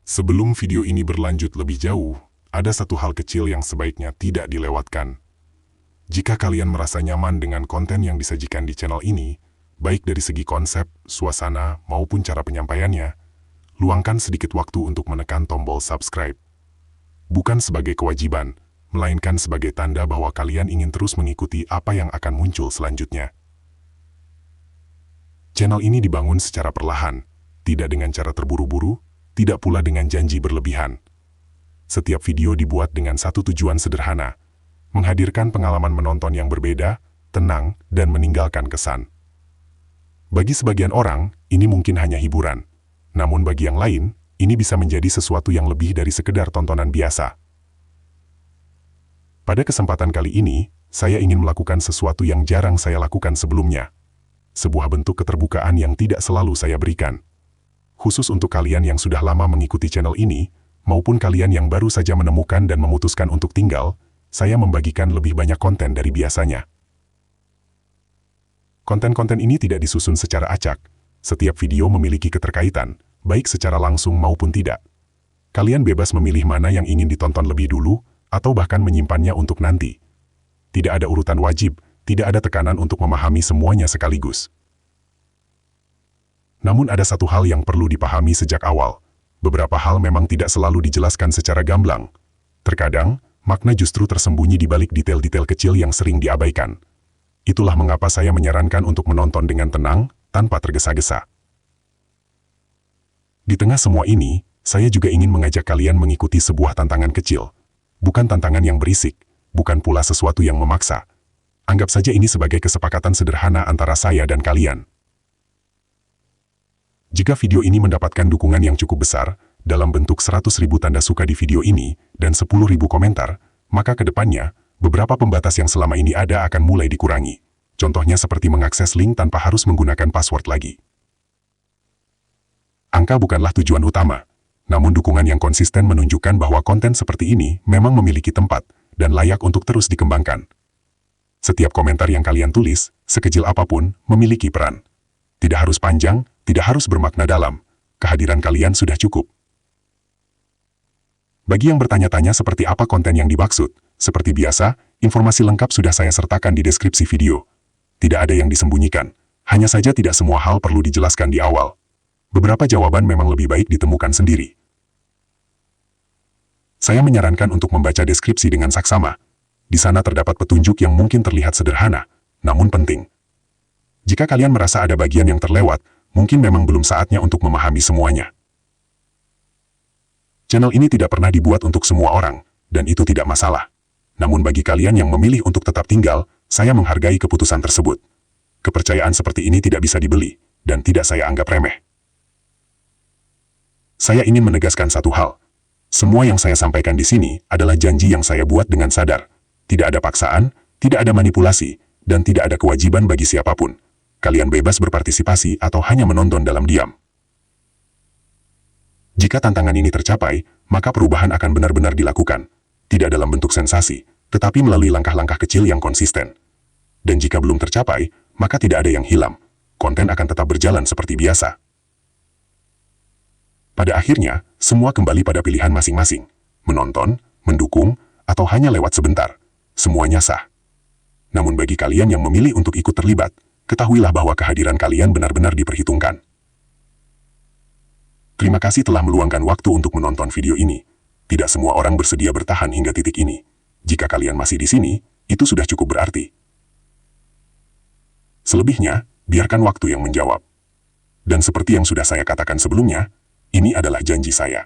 Sebelum video ini berlanjut lebih jauh, ada satu hal kecil yang sebaiknya tidak dilewatkan. Jika kalian merasa nyaman dengan konten yang disajikan di channel ini, baik dari segi konsep, suasana, maupun cara penyampaiannya, luangkan sedikit waktu untuk menekan tombol subscribe. Bukan sebagai kewajiban, melainkan sebagai tanda bahwa kalian ingin terus mengikuti apa yang akan muncul selanjutnya. Channel ini dibangun secara perlahan, tidak dengan cara terburu-buru, tidak pula dengan janji berlebihan. Setiap video dibuat dengan satu tujuan sederhana, menghadirkan pengalaman menonton yang berbeda, tenang, dan meninggalkan kesan. Bagi sebagian orang, ini mungkin hanya hiburan. Namun bagi yang lain, ini bisa menjadi sesuatu yang lebih dari sekedar tontonan biasa. Pada kesempatan kali ini, saya ingin melakukan sesuatu yang jarang saya lakukan sebelumnya. Sebuah bentuk keterbukaan yang tidak selalu saya berikan. Khusus untuk kalian yang sudah lama mengikuti channel ini, maupun kalian yang baru saja menemukan dan memutuskan untuk tinggal, saya membagikan lebih banyak konten dari biasanya. Konten-konten ini tidak disusun secara acak. Setiap video memiliki keterkaitan, baik secara langsung maupun tidak. Kalian bebas memilih mana yang ingin ditonton lebih dulu, atau bahkan menyimpannya untuk nanti. Tidak ada urutan wajib, tidak ada tekanan untuk memahami semuanya sekaligus. Namun ada satu hal yang perlu dipahami sejak awal. Beberapa hal memang tidak selalu dijelaskan secara gamblang. Terkadang, makna justru tersembunyi di balik detail-detail kecil yang sering diabaikan. Itulah mengapa saya menyarankan untuk menonton dengan tenang, tanpa tergesa-gesa. Di tengah semua ini, saya juga ingin mengajak kalian mengikuti sebuah tantangan kecil. Bukan tantangan yang berisik, bukan pula sesuatu yang memaksa. Anggap saja ini sebagai kesepakatan sederhana antara saya dan kalian. Jika video ini mendapatkan dukungan yang cukup besar, dalam bentuk 100.000 tanda suka di video ini, dan 10.000 komentar, maka ke depannya, beberapa pembatas yang selama ini ada akan mulai dikurangi. Contohnya seperti mengakses link tanpa harus menggunakan password lagi. Angka bukanlah tujuan utama, namun dukungan yang konsisten menunjukkan bahwa konten seperti ini memang memiliki tempat, dan layak untuk terus dikembangkan. Setiap komentar yang kalian tulis, sekecil apapun, memiliki peran. Tidak harus panjang, tidak harus bermakna dalam. Kehadiran kalian sudah cukup. Bagi yang bertanya-tanya seperti apa konten yang dimaksud, seperti biasa, informasi lengkap sudah saya sertakan di deskripsi video. Tidak ada yang disembunyikan, hanya saja tidak semua hal perlu dijelaskan di awal. Beberapa jawaban memang lebih baik ditemukan sendiri. Saya menyarankan untuk membaca deskripsi dengan saksama. Di sana terdapat petunjuk yang mungkin terlihat sederhana, namun penting. Jika kalian merasa ada bagian yang terlewat, mungkin memang belum saatnya untuk memahami semuanya. Channel ini tidak pernah dibuat untuk semua orang, dan itu tidak masalah. Namun bagi kalian yang memilih untuk tetap tinggal, saya menghargai keputusan tersebut. Kepercayaan seperti ini tidak bisa dibeli, dan tidak saya anggap remeh. Saya ingin menegaskan satu hal. Semua yang saya sampaikan di sini adalah janji yang saya buat dengan sadar. Tidak ada paksaan, tidak ada manipulasi, dan tidak ada kewajiban bagi siapapun. Kalian bebas berpartisipasi atau hanya menonton dalam diam. Jika tantangan ini tercapai, maka perubahan akan benar-benar dilakukan. Tidak dalam bentuk sensasi, tetapi melalui langkah-langkah kecil yang konsisten. Dan jika belum tercapai, maka tidak ada yang hilang. Konten akan tetap berjalan seperti biasa. Pada akhirnya, semua kembali pada pilihan masing-masing. Menonton, mendukung, atau hanya lewat sebentar. Semuanya sah. Namun bagi kalian yang memilih untuk ikut terlibat, ketahuilah bahwa kehadiran kalian benar-benar diperhitungkan. Terima kasih telah meluangkan waktu untuk menonton video ini. Tidak semua orang bersedia bertahan hingga titik ini. Jika kalian masih di sini, itu sudah cukup berarti. Selebihnya, biarkan waktu yang menjawab. Dan seperti yang sudah saya katakan sebelumnya, ini adalah janji saya.